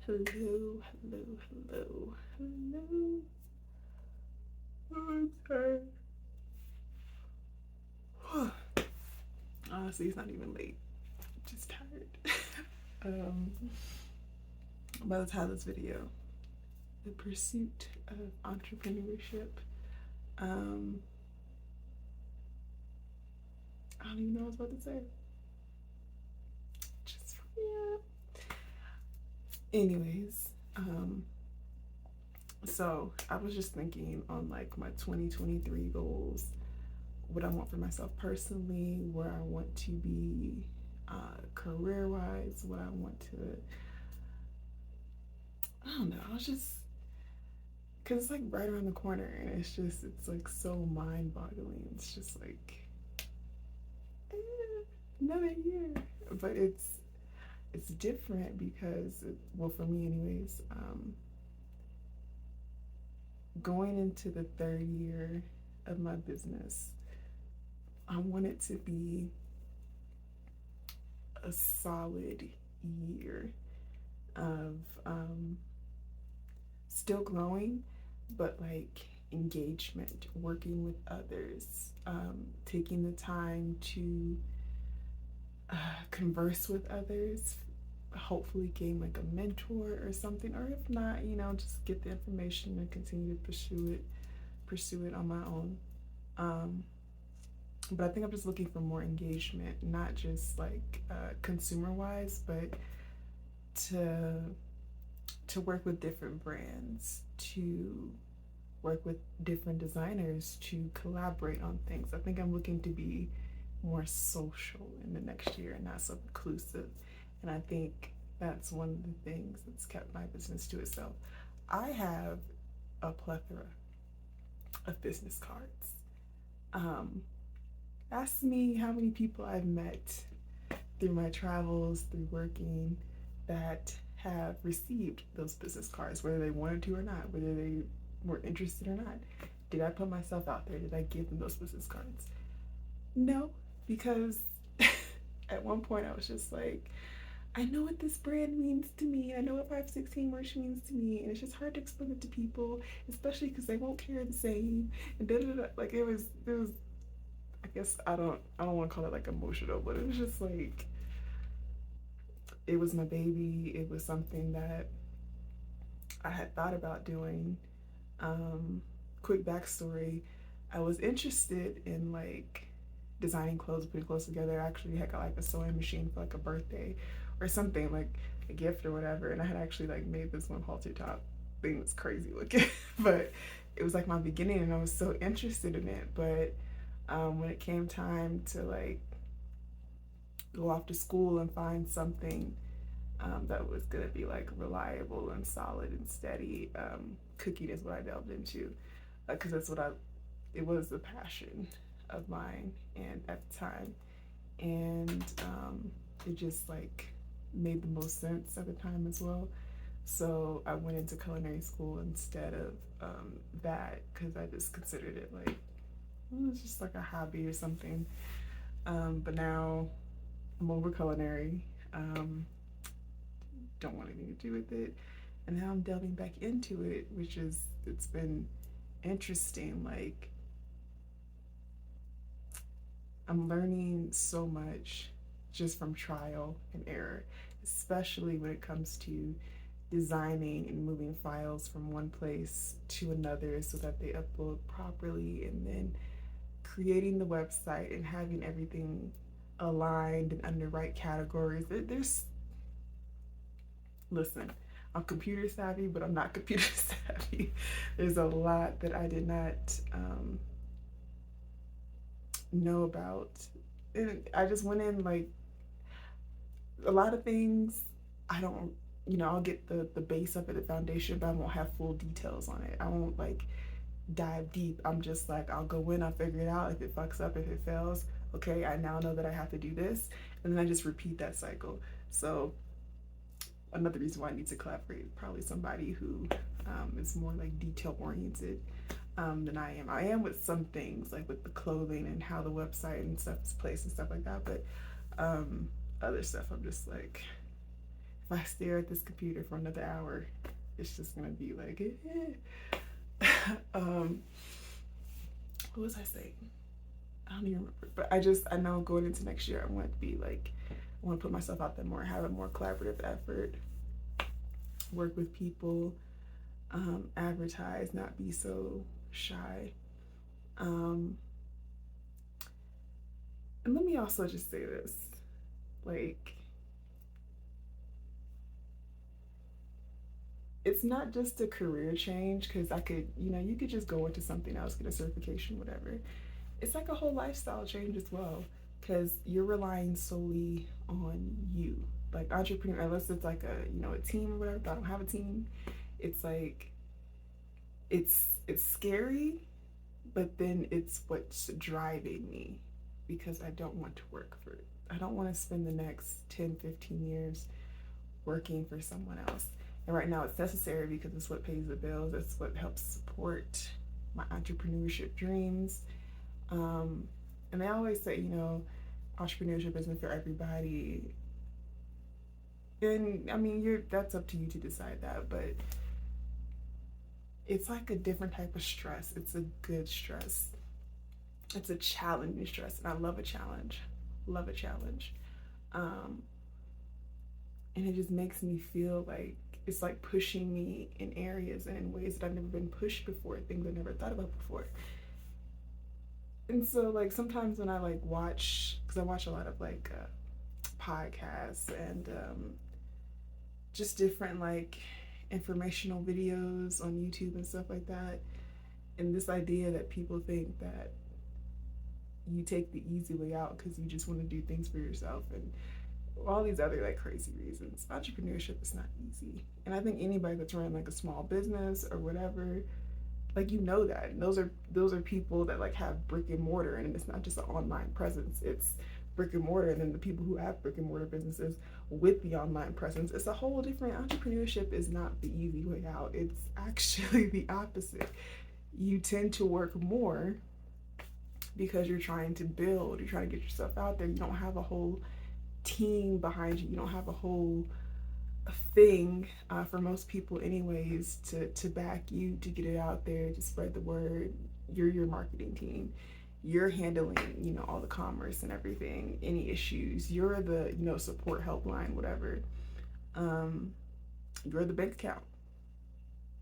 Hello, hello, hello, hello. Oh, I'm tired. Honestly, it's not even late. I'm just tired. um, I'm about to title this video, The Pursuit of Entrepreneurship. Um, I don't even know what I was about to say. Just, yeah. Anyways, so I was just thinking on like my 2023 goals, what I want for myself personally, where I want to be career wise, what I want to, I don't know, I was just, because it's like right around the corner and it's like so mind boggling. It's just like, another year. But it's different because, well, for me, anyways, going into the third year of my business, I want it to be a solid year of still growing, but like engagement, working with others, taking the time to converse with others, hopefully gain like a mentor or something, or if not, just get the information and continue to pursue it on my own. Um, but I think I'm just looking for more engagement, not just like consumer wise, but to work with different brands, to work with different designers, to collaborate on things. I think I'm looking to be more social in the next year and not so reclusive. And I think that's one of the things that's kept my business to itself. I have a plethora of business cards. Um, Ask me how many people I've met through my travels, through working, that have received those business cards, whether they wanted to or not, whether they were interested or not. Did I put myself out there? Did I give them those business cards? No, because at one point I was just like, I know what this brand means to me. I know what 516 merch means to me, and it's just hard to explain it to people, especially because they won't carry the same. And da da da. Like it was. I guess I don't want to call it like emotional, but it was just like it was my baby. It was something that I had thought about doing. Um, Quick backstory: I was interested in like designing clothes, putting clothes together. I actually had got like a sewing machine for like a birthday or something, like a gift or whatever. And I had actually like made this one halter top thing that's crazy looking, but it was like my beginning, and I was so interested in it. But when it came time to like go off to school and find something that was gonna be like reliable and solid and steady, cooking is what I delved into because that's what it was a passion of mine and at the time, and it just like made the most sense at the time as well. So I went into culinary school instead of that because I just considered it like it's just like a hobby or something. But now I'm over culinary. Don't want anything to do with it. And now I'm delving back into it, which is, it's been interesting. Like, I'm learning so much just from trial and error, especially when it comes to designing and moving files from one place to another so that they upload properly, and then creating the website and having everything aligned and under right categories. There's, listen, I'm computer savvy, but I'm not computer savvy. There's a lot that I did not know about. And I just went in like a lot of things I don't, I'll get the base of it, the foundation, but I won't have full details on it. I won't like dive deep. I'm just like, I'll go in, I'll figure it out. If it fucks up, if it fails, okay, I now know that I have to do this. And then I just repeat that cycle. So another reason why I need to collaborate with probably somebody who is more like detail oriented than I am. I am with some things like with the clothing and how the website and stuff is placed and stuff like that, but other stuff I'm just like, If I stare at this computer for another hour, it's just gonna be like, what was I saying? I don't even remember. But I know going into next year, I want to be like, I want to put myself out there more, have a more collaborative effort, work with people, advertise, not be so shy. And let me also just say this, like, it's not just a career change, because I could, you could just go into something else, get a certification, whatever. It's like a whole lifestyle change as well, because you're relying solely on you. Like entrepreneur, unless it's like a team or whatever. But I don't have a team. It's like it's scary, but then it's what's driving me, because I don't want to work for it. I don't want to spend the next 10, 15 years working for someone else. And right now it's necessary because it's what pays the bills. It's what helps support my entrepreneurship dreams. And they always say, entrepreneurship isn't for everybody. And I mean, that's up to you to decide that, but it's like a different type of stress. It's a good stress. It's a challenging stress, and I love a challenge. Love a challenge. And it just makes me feel like it's like pushing me in areas and in ways that I've never been pushed before, things I never thought about before. And so like sometimes when I like watch, because I watch a lot of like podcasts and just different like informational videos on YouTube and stuff like that, and this idea that people think that you take the easy way out because you just want to do things for yourself and all these other like crazy reasons. Entrepreneurship is not easy, and I think anybody that's running like a small business or whatever, like that, and those are people that like have brick and mortar, and it's not just an online presence. It's brick and mortar, and then the people who have brick and mortar businesses with the online presence. It's a whole different. Entrepreneurship is not the easy way out. It's actually the opposite. You tend to work more because you're trying to build. You're trying to get yourself out there. You don't have a whole team behind you. You don't have a whole thing for most people anyways to back you to get it out there, to spread the word. You're your marketing team. You're handling all the commerce and everything, any issues. You're the support helpline, whatever. You're the bank account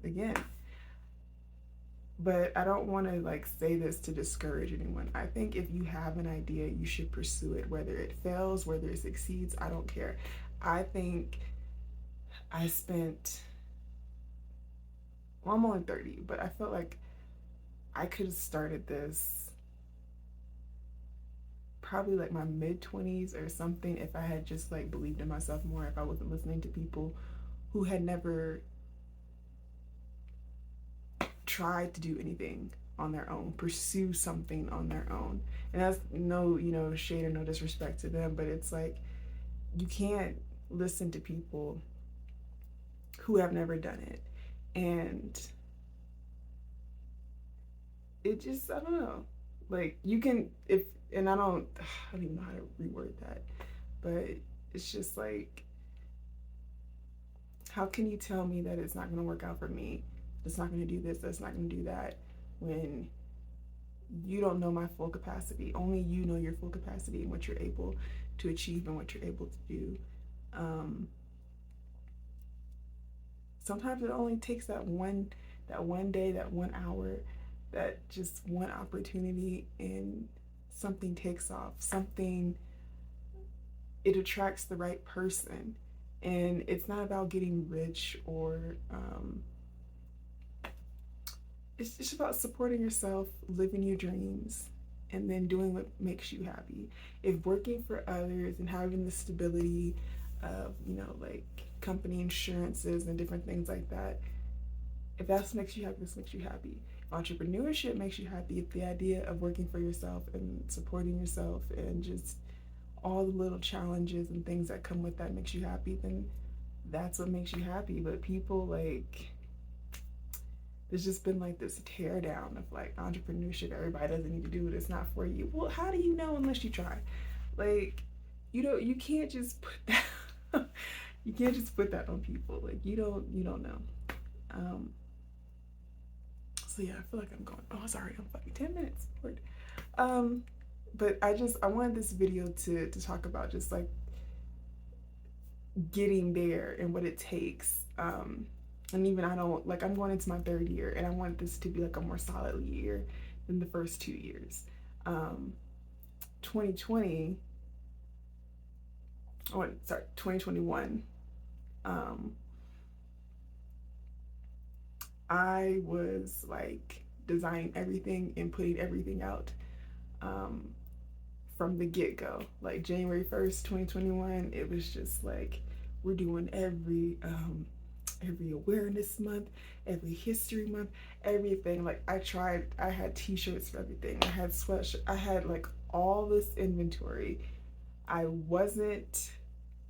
again. But I don't want to like say this to discourage anyone. I think if you have an idea, you should pursue it, whether it fails, whether it succeeds. I don't care. I think I spent, well, I'm only 30, but I felt like I could have started this probably like my mid-20s or something if I had just like believed in myself more, if I wasn't listening to people who had never tried to do anything on their own, pursue something on their own. And that's no, shade or no disrespect to them, but it's like you can't listen to people who have never done it. And it just, I don't know. Like you can, and I don't even know how to reword that, but it's just like, how can you tell me that it's not going to work out for me? It's not going to do this, that's not going to do that, when you don't know my full capacity. Only you know your full capacity and what you're able to achieve and what you're able to do. Sometimes it only takes that one day, that 1 hour, that just one opportunity, and something takes off. It attracts the right person. And it's not about getting rich or it's just about supporting yourself, living your dreams, and then doing what makes you happy. If working for others and having the stability of, like company insurances and different things like that, if that makes you happy, this makes you happy. If entrepreneurship makes you happy, if the idea of working for yourself and supporting yourself and just all the little challenges and things that come with that makes you happy, then that's what makes you happy. But people like, there's just been like this tear down of like entrepreneurship. Everybody doesn't need to do it. It's not for you. Well, how do you know unless you try? Like, you can't just put that. You can't just put that on people. Like you don't know. Um, so yeah, I feel like I'm going. Oh, sorry, I'm fucking 10 minutes. Lord. Um, but I wanted this video to talk about just like getting there and what it takes. And even I don't like I'm going into my third year, and I want this to be like a more solid year than the first 2 years. 2020, oh, sorry, 2021. Um, I was like designing everything and putting everything out. Um, from the get-go, like January 1st, 2021, it was just like we're doing every awareness month, every history month, everything. Like I had t-shirts for everything, I had sweatshirts, I had like all this inventory. I wasn't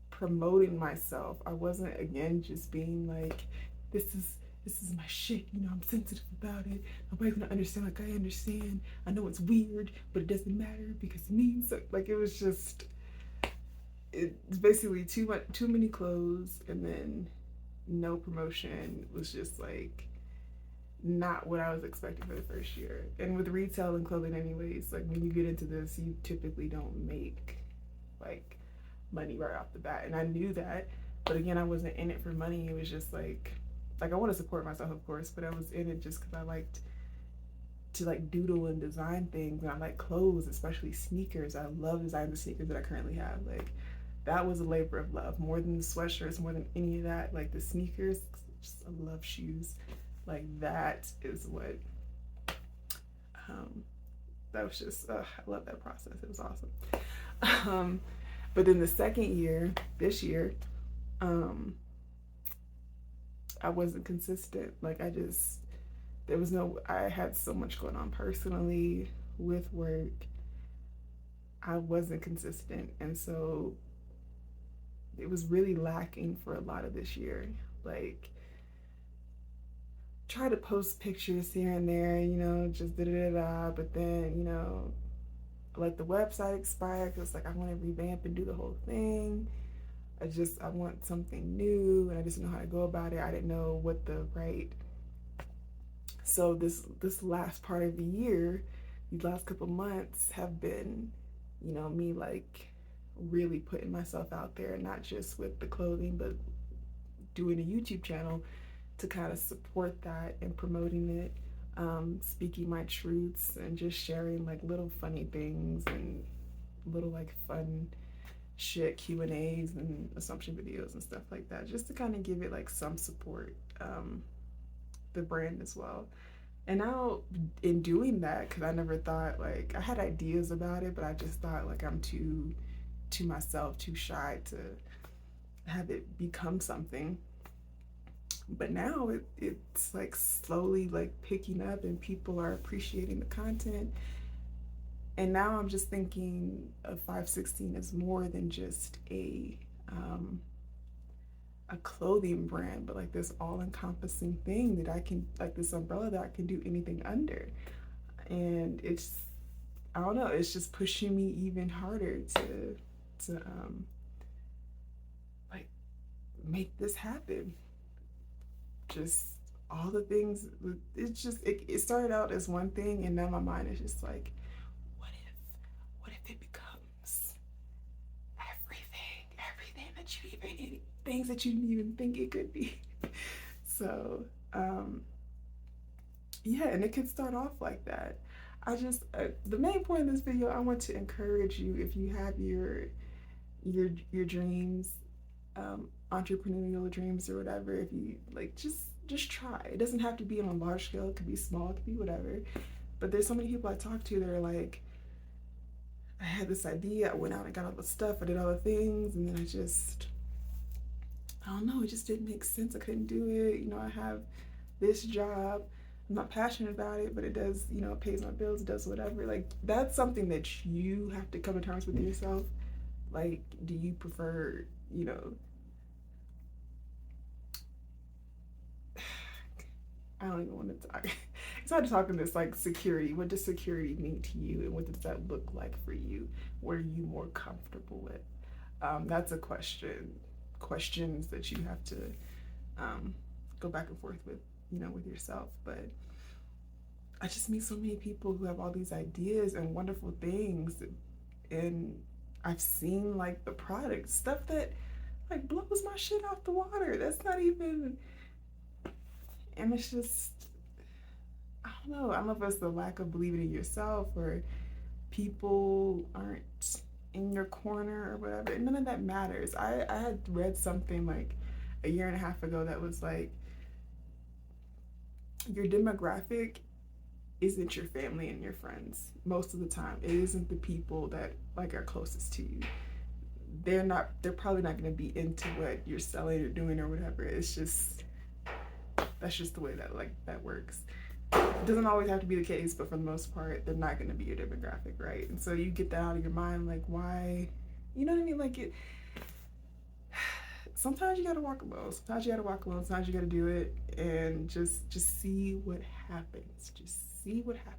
promoting myself. I wasn't, again, just being like, this is this is my shit, I'm sensitive about it. Nobody's gonna understand like I understand. I know it's weird, but it doesn't matter because it means so. Like it was just, it's basically too many clothes, and then no promotion. It was just like not what I was expecting for the first year. And with retail and clothing anyways, like when you get into this, you typically don't make like money right off the bat. And I knew that, but again, I wasn't in it for money. It was just like I want to support myself, of course, but I was in it just because I liked to like doodle and design things, and I like clothes, especially sneakers. I love designing the sneakers that I currently have. Like that was a labor of love, more than the sweatshirts, more than any of that. Like the sneakers, just, I love shoes. Like that is what um, that was just I love that process. It was awesome. But then the second year, this year, I wasn't consistent. Like there was no, I had so much going on personally with work. I wasn't consistent. And so it was really lacking for a lot of this year. Like, try to post pictures here and there, just da da da, but then, let the website expire because like I want to revamp and do the whole thing. I want something new, and I just didn't know how to go about it. I didn't know what the right. So this last part of the year, these last couple months have been, me like really putting myself out there, not just with the clothing, but doing a YouTube channel to kind of support that and promoting it, speaking my truths and just sharing like little funny things and little like fun shit, Q&As and assumption videos and stuff like that, just to kind of give it like some support, the brand as well. And now in doing that, because I never thought, like, I had ideas about it, but I just thought like I'm too myself, too shy to have it become something. But now it's like slowly like picking up, and people are appreciating the content. And now I'm just thinking of 516 as more than just a clothing brand, but like this all-encompassing thing that I can, like this umbrella that I can do anything under. And it's, I don't know, it's just pushing me even harder to like make this happen. Just all the things, it's just it started out as one thing, and now my mind is just like, what if it becomes everything that you even, things that you didn't even think it could be. So yeah, and it can start off like that. I just the main point of this video, I want to encourage you, if you have your dreams, entrepreneurial dreams or whatever, if you like, just try. It doesn't have to be on a large scale, it could be small, it could be whatever. But there's so many people I talk to that are like, I had this idea, I went out and got all the stuff, I did all the things, and then I don't know, it just didn't make sense. I couldn't do it. I have this job, I'm not passionate about it, but it does, it pays my bills, it does whatever. Like, that's something that you have to come to terms with yourself. Like, do you prefer, I don't even want to talk. It's hard to talk in this, like, security. What does security mean to you, and what does that look like for you? What are you more comfortable with? That's a question questions that you have to go back and forth with, with yourself. But I just meet so many people who have all these ideas and wonderful things, and I've seen like the product stuff that like blows my shit out the water. That's not even, and it's just, I don't know if it's the lack of believing in yourself or people aren't in your corner or whatever. And none of that matters. I had read something like a year and a half ago that was like, your demographic isn't your family and your friends most of the time. It isn't the people that like are closest to you. They're probably not going to be into what you're selling or doing or whatever. It's just, that's just the way that works. It doesn't always have to be the case, but for the most part, they're not going to be your demographic, right? And so you get that out of your mind, like, why, you know what I mean? Like, it, sometimes you got to walk alone. Sometimes you got to walk alone. Sometimes you got to do it and just see what happens. Just see what happens.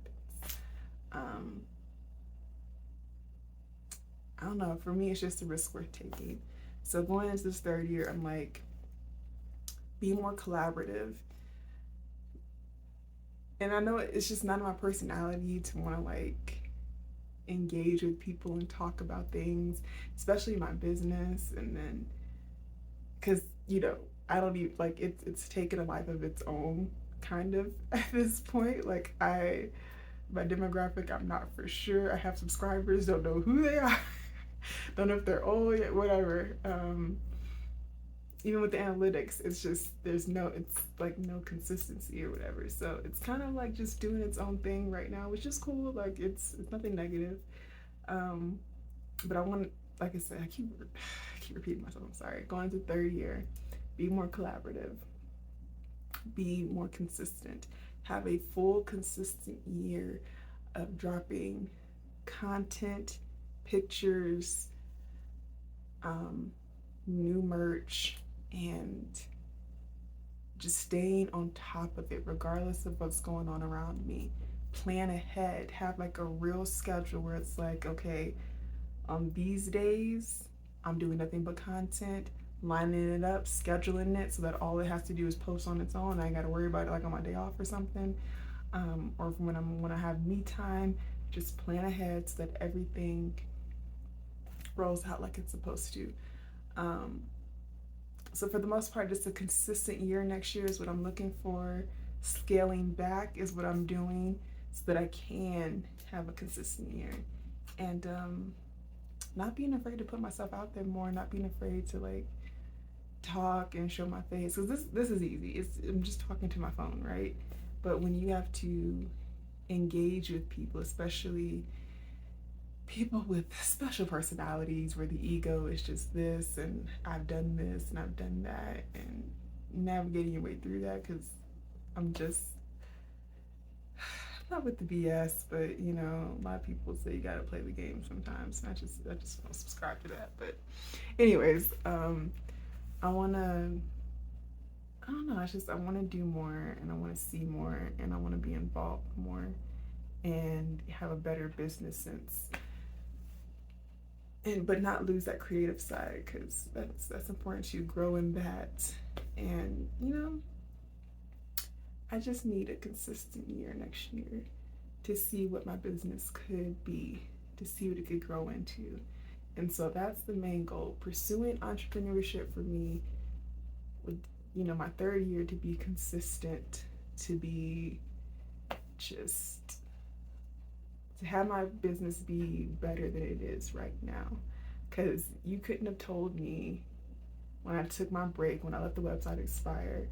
I don't know. For me, it's just a risk worth taking. So going into this third year, I'm like, be more collaborative. And I know it's just not my personality to want to like engage with people and talk about things, especially my business. And then, because, I don't even, like, it's taken a life of its own kind of at this point. Like, my demographic, I'm not for sure. I have subscribers, don't know who they are, don't know if they're old yet, whatever. Even with the analytics, it's just, it's like no consistency or whatever. So it's kind of like just doing its own thing right now, which is cool. Like, it's nothing negative. But I want, like I said, I keep repeating myself, I'm sorry. Going into third year, be more collaborative, be more consistent, have a full consistent year of dropping content, pictures, new merch, and just staying on top of it regardless of what's going on around me. Plan ahead, have like a real schedule where it's like, okay, on these days I'm doing nothing but content, lining it up, scheduling it so that all it has to do is post on its own. I ain't got to worry about it like on my day off or something, or when I have me time. Just plan ahead so that everything rolls out like it's supposed to. So for the most part, just a consistent year next year is what I'm looking for. Scaling back is what I'm doing so that I can have a consistent year. And not being afraid to put myself out there more, not being afraid to like talk and show my face. Because this is easy. I'm just talking to my phone, right? But when you have to engage with people, especially people with special personalities where the ego is just this and I've done this and I've done that, and navigating your way through that, because I'm not with the BS, but a lot of people say you gotta play the game sometimes, and I just don't subscribe to that. But anyways, I don't know, I want to do more, and I want to see more, and I want to be involved more and have a better business sense, but not lose that creative side, because that's important to grow in that. And I just need a consistent year next year to see what my business could be, to see what it could grow into. And so that's the main goal. Pursuing entrepreneurship for me would, my third year, to be consistent, to be just, to have my business be better than it is right now. Because you couldn't have told me when I took my break, when I let the website expire,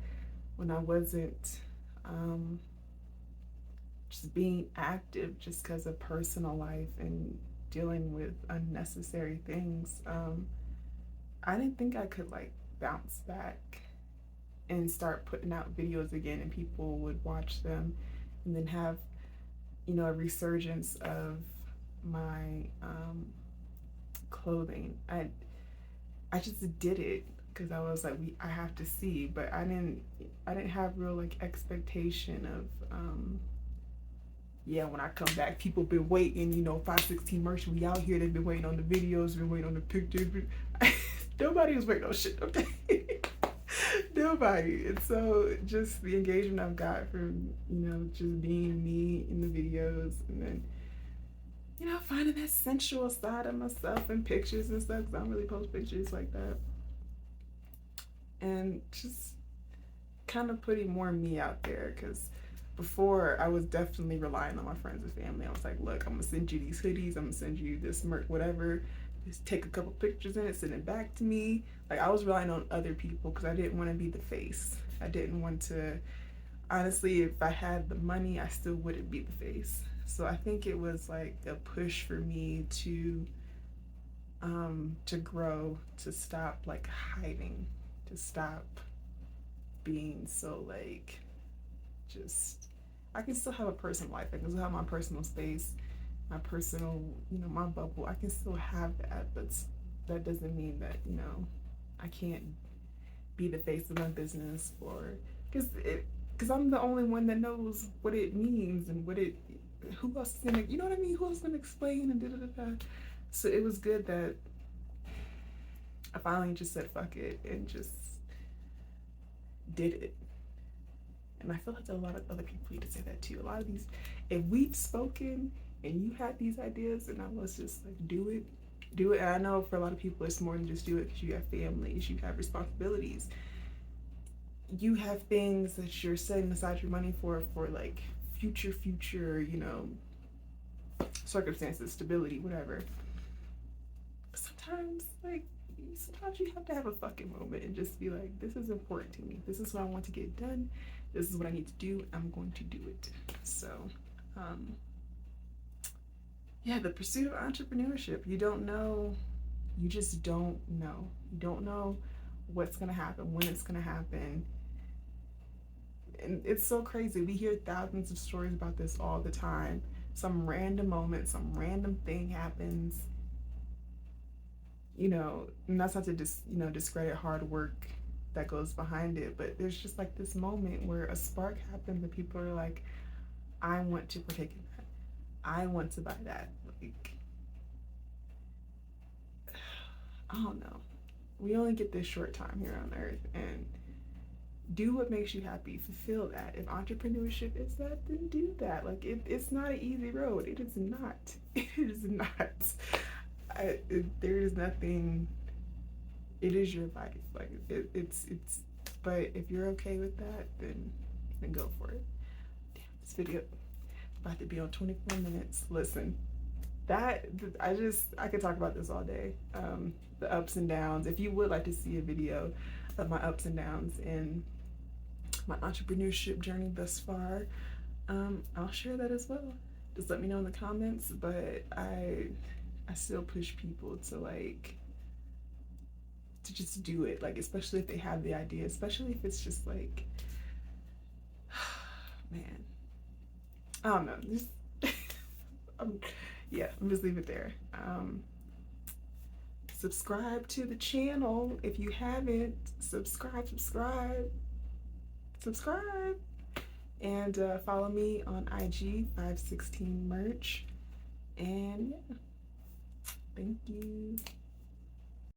when I wasn't just being active just because of personal life and dealing with unnecessary things, I didn't think I could like bounce back and start putting out videos again and people would watch them, and then have a resurgence of my clothing. I just did it because I was like, I have to see, but I didn't have real like expectation of when I come back, people been waiting, 516 merch, we out here, they've been waiting on the videos, been waiting on the pictures. Nobody was wearing no shit, okay? Nobody. And so just the engagement I've got from, just being me in the videos, and then, finding that sensual side of myself in pictures and stuff, because I don't really post pictures like that. And just kind of putting more me out there, because before I was definitely relying on my friends and family. I was like, look, I'm gonna send you these hoodies, I'm gonna send you this merch, whatever. Just take a couple pictures in it, send it back to me. Like, I was relying on other people because I didn't want to be the face. I didn't want to, honestly, if I had the money, I still wouldn't be the face. So I think it was like a push for me to grow, to stop like hiding, to stop being so like just, I can still have a personal life. I can still have my personal space, my personal, my bubble. I can still have that, but that doesn't mean that, I can't be the face of my business, or because I'm the only one that knows what it means and who else is gonna, you know what I mean? Who else is gonna explain and da da da da. So it was good that I finally just said fuck it and just did it. And I feel like a lot of other people need to say that too. A lot of these, if we've spoken and you had these ideas, and I was just like, do it. And I know for a lot of people it's more than just do it, because you have families, you have responsibilities, you have things that you're setting aside your money for like future, circumstances, stability, whatever. But sometimes you have to have a fucking moment and just be like, this is important to me. This is what I want to get done. This is what I need to do. I'm going to do it. So, yeah, the pursuit of entrepreneurship. You don't know. You just don't know. You don't know what's going to happen, when it's going to happen. And it's so crazy. We hear thousands of stories about this all the time. Some random moment, some random thing happens. And that's not to discredit hard work that goes behind it, but there's just like this moment where a spark happens and people are like, I want to partake in that. I want to buy that. Like, I don't know. We only get this short time here on earth, and do what makes you happy. Fulfill that. If entrepreneurship is that, then do that. Like, it's not an easy road. It is not. It is not. There is nothing. It is your life. Like, it's. But if you're okay with that, then go for it. Damn, this video about to be on 24 minutes. Listen, I could talk about this all day. The ups and downs. If you would like to see a video of my ups and downs in my entrepreneurship journey thus far, I'll share that as well. Just let me know in the comments. But I still push people to just do it, like, especially if they have the idea, especially if it's just like, man, I don't know, just I'm just leave it there. Subscribe to the channel if you haven't. Subscribe, and follow me on IG 516 merch. And yeah, thank you.